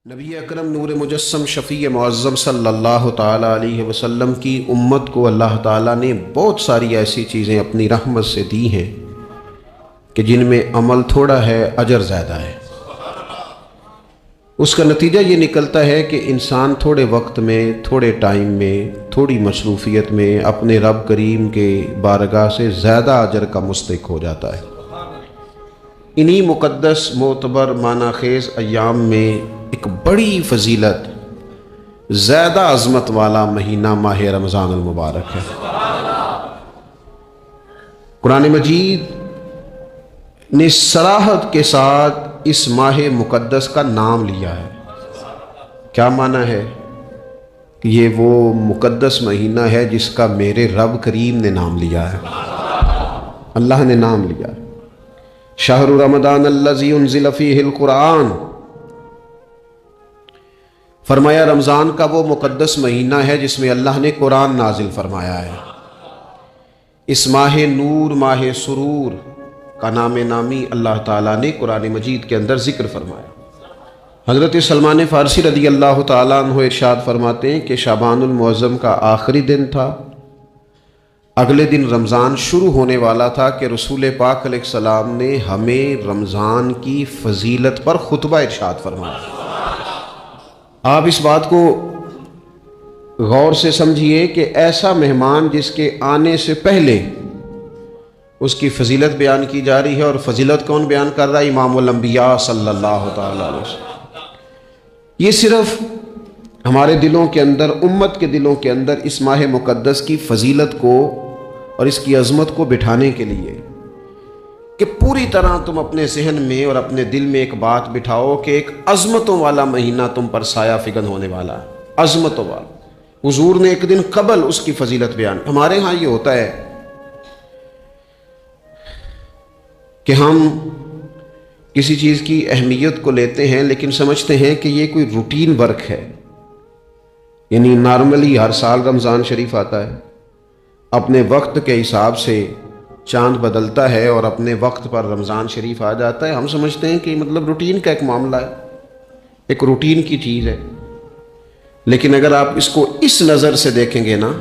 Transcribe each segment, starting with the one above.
نبی اکرم نور مجسم شفیع معظم صلی اللہ تعالیٰ علیہ وسلم کی امت کو اللہ تعالیٰ نے بہت ساری ایسی چیزیں اپنی رحمت سے دی ہیں کہ جن میں عمل تھوڑا ہے اجر زیادہ ہے۔ اس کا نتیجہ یہ نکلتا ہے کہ انسان تھوڑے وقت میں، تھوڑے ٹائم میں، تھوڑی مصروفیت میں اپنے رب کریم کے بارگاہ سے زیادہ اجر کا مستحق ہو جاتا ہے۔ انہی مقدس معتبر معنی خیز ایام میں ایک بڑی فضیلت، زیادہ عظمت والا مہینہ ماہ رمضان المبارک ہے۔ قرآن مجید نے صراحت کے ساتھ اس ماہ مقدس کا نام لیا ہے۔ کیا معنی ہے؟ کہ یہ وہ مقدس مہینہ ہے جس کا میرے رب کریم نے نام لیا ہے، اللہ نے نام لیا ہے۔ شہر رمضان الذی انزل فیہ القرآن، فرمایا رمضان کا وہ مقدس مہینہ ہے جس میں اللہ نے قرآن نازل فرمایا ہے۔ اس ماہ نور، ماہ سرور کا نام نامی اللہ تعالیٰ نے قرآن مجید کے اندر ذکر فرمایا۔ حضرت سلمان فارسی رضی اللہ تعالیٰ عنہ ارشاد فرماتے ہیں کہ شعبان المعظم کا آخری دن تھا، اگلے دن رمضان شروع ہونے والا تھا کہ رسول پاک علیہ السلام نے ہمیں رمضان کی فضیلت پر خطبہ ارشاد فرمایا۔ آپ اس بات کو غور سے سمجھیے کہ ایسا مہمان جس کے آنے سے پہلے اس کی فضیلت بیان کی جا رہی ہے، اور فضیلت کون بیان کر رہا ہے؟ امام الانبیاء صلی اللہ تعالیٰ علیہ وسلم۔ یہ صرف ہمارے دلوں کے اندر، امت کے دلوں کے اندر اس ماہ مقدس کی فضیلت کو اور اس کی عظمت کو بٹھانے کے لیے کہ پوری طرح تم اپنے ذہن میں اور اپنے دل میں ایک بات بٹھاؤ کہ ایک عظمتوں والا مہینہ تم پر سایہ فگن ہونے والا ہے، عظمتوں والا۔ حضور نے ایک دن قبل اس کی فضیلت بیان۔ ہمارے ہاں یہ ہوتا ہے کہ ہم کسی چیز کی اہمیت کو لیتے ہیں لیکن سمجھتے ہیں کہ یہ کوئی روٹین ورک ہے، یعنی نارملی ہر سال رمضان شریف آتا ہے، اپنے وقت کے حساب سے چاند بدلتا ہے اور اپنے وقت پر رمضان شریف آ جاتا ہے۔ ہم سمجھتے ہیں کہ مطلب روٹین کا ایک معاملہ ہے، ایک روٹین کی چیز ہے۔ لیکن اگر آپ اس کو اس نظر سے دیکھیں گے نا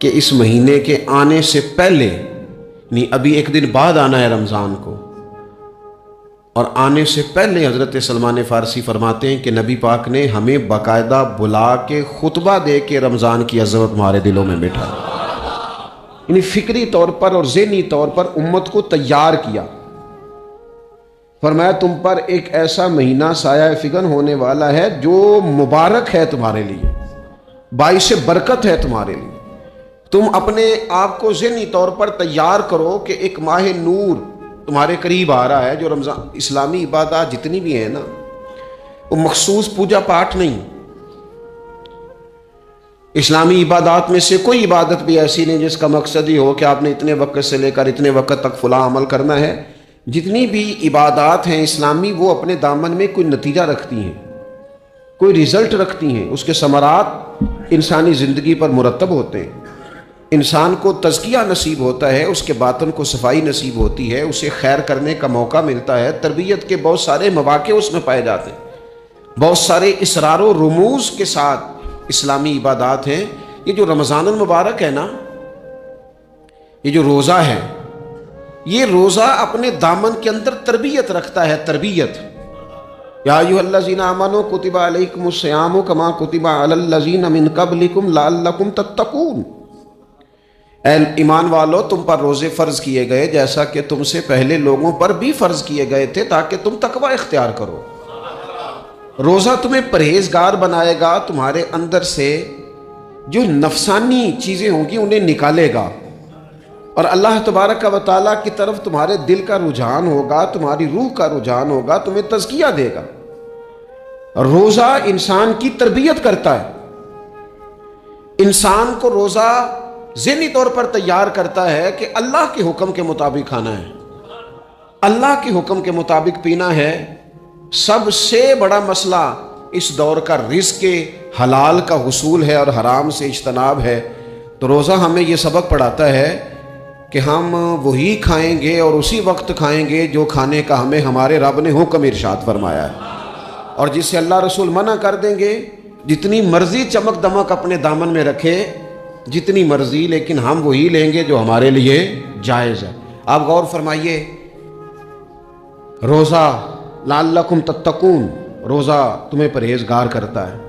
کہ اس مہینے کے آنے سے پہلے، یعنی ابھی ایک دن بعد آنا ہے رمضان کو، اور آنے سے پہلے حضرت سلمان فارسی فرماتے ہیں کہ نبی پاک نے ہمیں باقاعدہ بلا کے خطبہ دے کے رمضان کی عظمت ہمارے دلوں میں بٹھا، یعنی فکری طور پر اور ذہنی طور پر امت کو تیار کیا۔ فرمایا تم پر ایک ایسا مہینہ سایہ فگن ہونے والا ہے جو مبارک ہے تمہارے لیے، باعث برکت ہے تمہارے لیے۔ تم اپنے آپ کو ذہنی طور پر تیار کرو کہ ایک ماہ نور تمہارے قریب آ رہا ہے۔ جو رمضان، اسلامی عبادات جتنی بھی ہیں نا، وہ مخصوص پوجا پاٹ نہیں۔ اسلامی عبادات میں سے کوئی عبادت بھی ایسی نہیں جس کا مقصد ہی ہو کہ آپ نے اتنے وقت سے لے کر اتنے وقت تک فلاں عمل کرنا ہے۔ جتنی بھی عبادات ہیں اسلامی، وہ اپنے دامن میں کوئی نتیجہ رکھتی ہیں، کوئی رزلٹ رکھتی ہیں، اس کے ثمرات انسانی زندگی پر مرتب ہوتے ہیں۔ انسان کو تزکیہ نصیب ہوتا ہے، اس کے باطن کو صفائی نصیب ہوتی ہے، اسے خیر کرنے کا موقع ملتا ہے، تربیت کے بہت سارے مواقع اس میں پائے جاتے ہیں، بہت سارے اسرار و رموز کے ساتھ اسلامی عبادات ہیں۔ یہ جو رمضان المبارک ہے نا، یہ جو روزہ ہے، یہ روزہ اپنے دامن کے اندر تربیت رکھتا ہے، تربیت۔ یا ایھا الذین آمنوا کتب علیکم الصیام کما کتب علی الذین من قبلکم لعلکم تتقون۔ اے ایمان والو، تم پر روزے فرض کیے گئے جیسا کہ تم سے پہلے لوگوں پر بھی فرض کیے گئے تھے تاکہ تم تقوی اختیار کرو۔ روزہ تمہیں پرہیزگار بنائے گا، تمہارے اندر سے جو نفسانی چیزیں ہوں گی انہیں نکالے گا، اور اللہ تبارک و تعالیٰ کی طرف تمہارے دل کا رجحان ہوگا، تمہاری روح کا رجحان ہوگا، تمہیں تزکیہ دے گا۔ روزہ انسان کی تربیت کرتا ہے، انسان کو روزہ ذہنی طور پر تیار کرتا ہے کہ اللہ کے حکم کے مطابق کھانا ہے، اللہ کے حکم کے مطابق پینا ہے۔ سب سے بڑا مسئلہ اس دور کا رزق کے حلال کا حصول ہے اور حرام سے اجتناب ہے۔ تو روزہ ہمیں یہ سبق پڑھاتا ہے کہ ہم وہی کھائیں گے اور اسی وقت کھائیں گے جو کھانے کا ہمیں ہمارے رب نے حکم ارشاد فرمایا ہے۔ اور جسے اللہ رسول منع کر دیں گے جتنی مرضی چمک دمک اپنے دامن میں رکھے، جتنی مرضی، لیکن ہم وہی لیں گے جو ہمارے لیے جائز ہے۔ آپ غور فرمائیے، روزہ لعلکم تتقون، روزہ تمہیں پرہیزگار کرتا ہے۔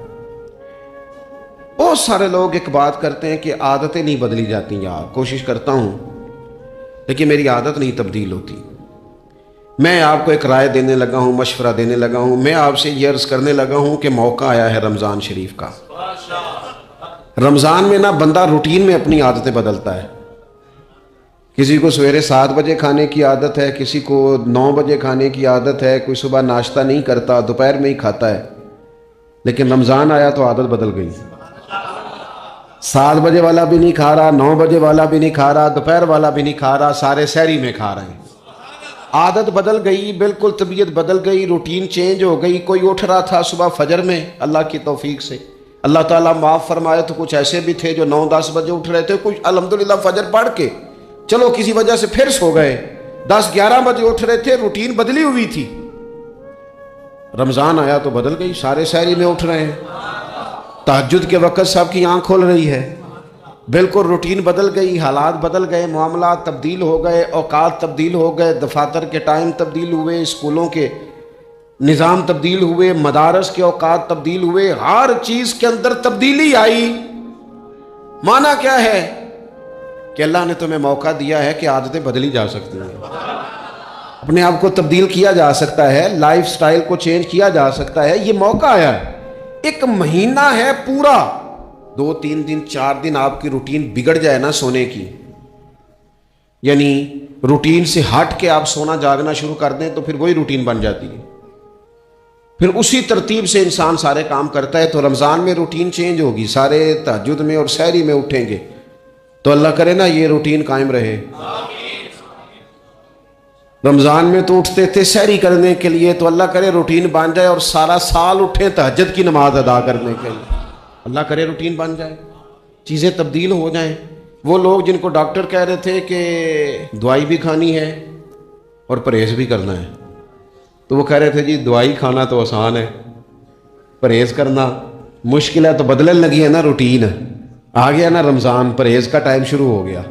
بہت سارے لوگ ایک بات کرتے ہیں کہ عادتیں نہیں بدلی جاتی، یار کوشش کرتا ہوں لیکن میری عادت نہیں تبدیل ہوتی۔ میں آپ کو ایک رائے دینے لگا ہوں، مشورہ دینے لگا ہوں، میں آپ سے یہ عرض کرنے لگا ہوں کہ موقع آیا ہے رمضان شریف کا۔ رمضان میں بندہ روٹین میں اپنی عادتیں بدلتا ہے۔ کسی کو سویرے 7 بجے کھانے کی عادت ہے، کسی کو 9 بجے کھانے کی عادت ہے، کوئی صبح ناشتہ نہیں کرتا، دوپہر میں ہی کھاتا ہے، لیکن رمضان آیا تو عادت بدل گئی۔ 7 بجے والا بھی نہیں کھا رہا، 9 بجے والا بھی نہیں کھا رہا، دوپہر والا بھی نہیں کھا رہا، سارے سحری میں کھا رہے ہیں۔ عادت بدل گئی، بالکل طبیعت بدل گئی، روٹین چینج ہو گئی۔ کوئی اٹھ رہا تھا صبح فجر میں اللہ کی توفیق سے، اللہ تعالیٰ معاف فرمائے، تو کچھ ایسے بھی تھے جو 9-10 بجے اٹھ رہے تھے، کچھ الحمدللہ فجر پڑھ کے چلو کسی وجہ سے پھر سو گئے، 10-11 بجے اٹھ رہے تھے، روٹین بدلی ہوئی تھی۔ رمضان آیا تو بدل گئی، سارے سحری میں اٹھ رہے ہیں، تہجد کے وقت سب کی آنکھ کھول رہی ہے، بالکل روٹین بدل گئی، حالات بدل گئے، معاملات تبدیل ہو گئے، اوقات تبدیل ہو گئے، دفاتر کے ٹائم تبدیل ہوئے، اسکولوں کے نظام تبدیل ہوئے، مدارس کے اوقات تبدیل ہوئے، ہر چیز کے اندر تبدیلی آئی۔ معنی کیا ہے؟ کہ اللہ نے تمہیں موقع دیا ہے کہ عادتیں بدلی جا سکتی ہیں، اپنے آپ کو تبدیل کیا جا سکتا ہے، لائف سٹائل کو چینج کیا جا سکتا ہے۔ یہ موقع آیا ہے، ایک مہینہ ہے پورا، 2-3 دن 4 دن آپ کی روٹین بگڑ جائے نا سونے کی، یعنی روٹین سے ہٹ کے آپ سونا جاگنا شروع کر دیں تو پھر وہی روٹین بن جاتی ہے، پھر اسی ترتیب سے انسان سارے کام کرتا ہے۔ تو رمضان میں روٹین چینج ہوگی، سارے تہجد میں اور سحری میں اٹھیں گے، تو اللہ کرے نا یہ روٹین قائم رہے۔ رمضان میں تو اٹھتے تھے سحری کرنے کے لیے، تو اللہ کرے روٹین بن جائے اور سارا سال اٹھیں تہجد کی نماز ادا کرنے کے لیے، اللہ کرے روٹین بن جائے، چیزیں تبدیل ہو جائیں۔ وہ لوگ جن کو ڈاکٹر کہہ رہے تھے کہ دوائی بھی کھانی ہے اور پرہیز بھی کرنا ہے، تو وہ کہہ رہے تھے جی دوائی کھانا تو آسان ہے، پرہیز کرنا مشکل ہے، تو بدلنے لگی ہے نا روٹین، آ گیا نا رمضان، پرہیز کا ٹائم شروع ہو گیا۔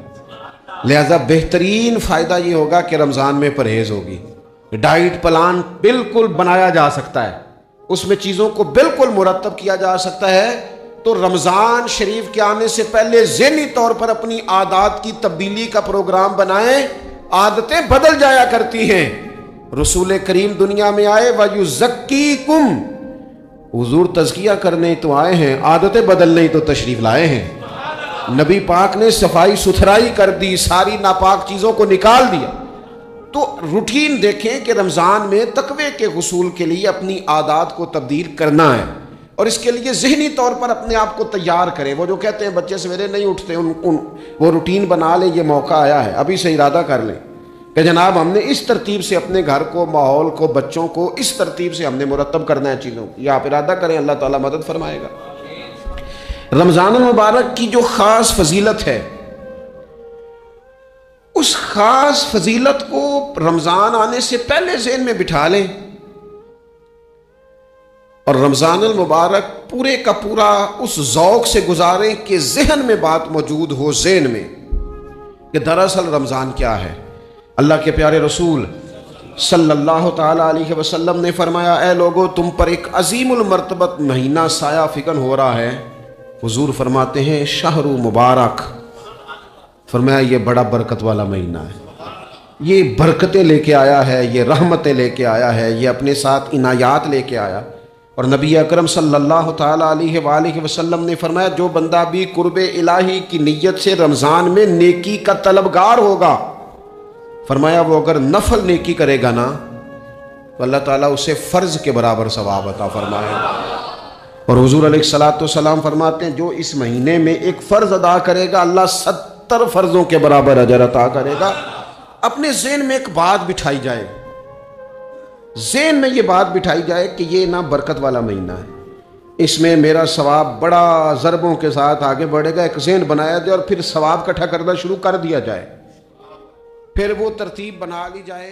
لہذا بہترین فائدہ یہ ہوگا کہ رمضان میں پرہیز ہوگی، ڈائٹ پلان بالکل بنایا جا سکتا ہے، اس میں چیزوں کو بالکل مرتب کیا جا سکتا ہے۔ تو رمضان شریف کے آنے سے پہلے ذہنی طور پر اپنی عادات کی تبدیلی کا پروگرام بنائیں، عادتیں بدل جایا کرتی ہیں۔ رسول کریم دنیا میں آئے وَيُزَكِّيكُمْ، حضور تزکیہ کرنے تو آئے ہیں، عادتیں بدلنے تو تشریف لائے ہیں۔ نبی پاک نے صفائی ستھرائی کر دی، ساری ناپاک چیزوں کو نکال دیا۔ تو روٹین دیکھیں کہ رمضان میں تقوی کے حصول کے لیے اپنی عادات کو تبدیل کرنا ہے، اور اس کے لیے ذہنی طور پر اپنے آپ کو تیار کریں۔ وہ جو کہتے ہیں بچے سویرے نہیں اٹھتے، وہ روٹین بنا لیں، یہ موقع آیا ہے، ابھی سے ارادہ کر لیں کہ جناب ہم نے اس ترتیب سے اپنے گھر کو، ماحول کو، بچوں کو اس ترتیب سے ہم نے مرتب کرنا ہے چیزوں کو۔ یہ آپ ارادہ کریں، اللہ تعالیٰ مدد فرمائے گا۔ رمضان المبارک کی جو خاص فضیلت ہے، اس خاص فضیلت کو رمضان آنے سے پہلے ذہن میں بٹھا لیں، اور رمضان المبارک پورے کا پورا اس ذوق سے گزاریں کہ ذہن میں بات موجود ہو، ذہن میں، کہ دراصل رمضان کیا ہے۔ اللہ کے پیارے رسول صلی اللہ تعالیٰ علیہ وسلم نے فرمایا، اے لوگو تم پر ایک عظیم المرتبت مہینہ سایہ فکن ہو رہا ہے۔ حضور فرماتے ہیں شہر مبارک، فرمایا یہ بڑا برکت والا مہینہ ہے، یہ برکتیں لے کے آیا ہے، یہ رحمتیں لے کے آیا ہے، یہ اپنے ساتھ عنایات لے کے آیا۔ اور نبی اکرم صلی اللہ تعالیٰ علیہ وآلہ وسلم نے فرمایا جو بندہ بھی قرب الہی کی نیت سے رمضان میں نیکی کا طلبگار ہوگا، فرمایا وہ اگر نفل نیکی کرے گا نا تو اللہ تعالیٰ اسے فرض کے برابر ثواب عطا فرمائے گا۔ اور حضور علیہ الصلوۃ والسلام فرماتے ہیں جو اس مہینے میں ایک فرض ادا کرے گا اللہ 70 فرضوں کے برابر اجر عطا کرے گا۔ اپنے ذہن میں ایک بات بٹھائی جائے، ذہن میں یہ بات بٹھائی جائے کہ یہ نا برکت والا مہینہ ہے، اس میں میرا ثواب بڑا ضربوں کے ساتھ آگے بڑھے گا، ایک ذہن بنایا جائے اور پھر ثواب اکٹھا کرنا شروع کر دیا جائے، پھر وہ ترتیب بنا لی جائے۔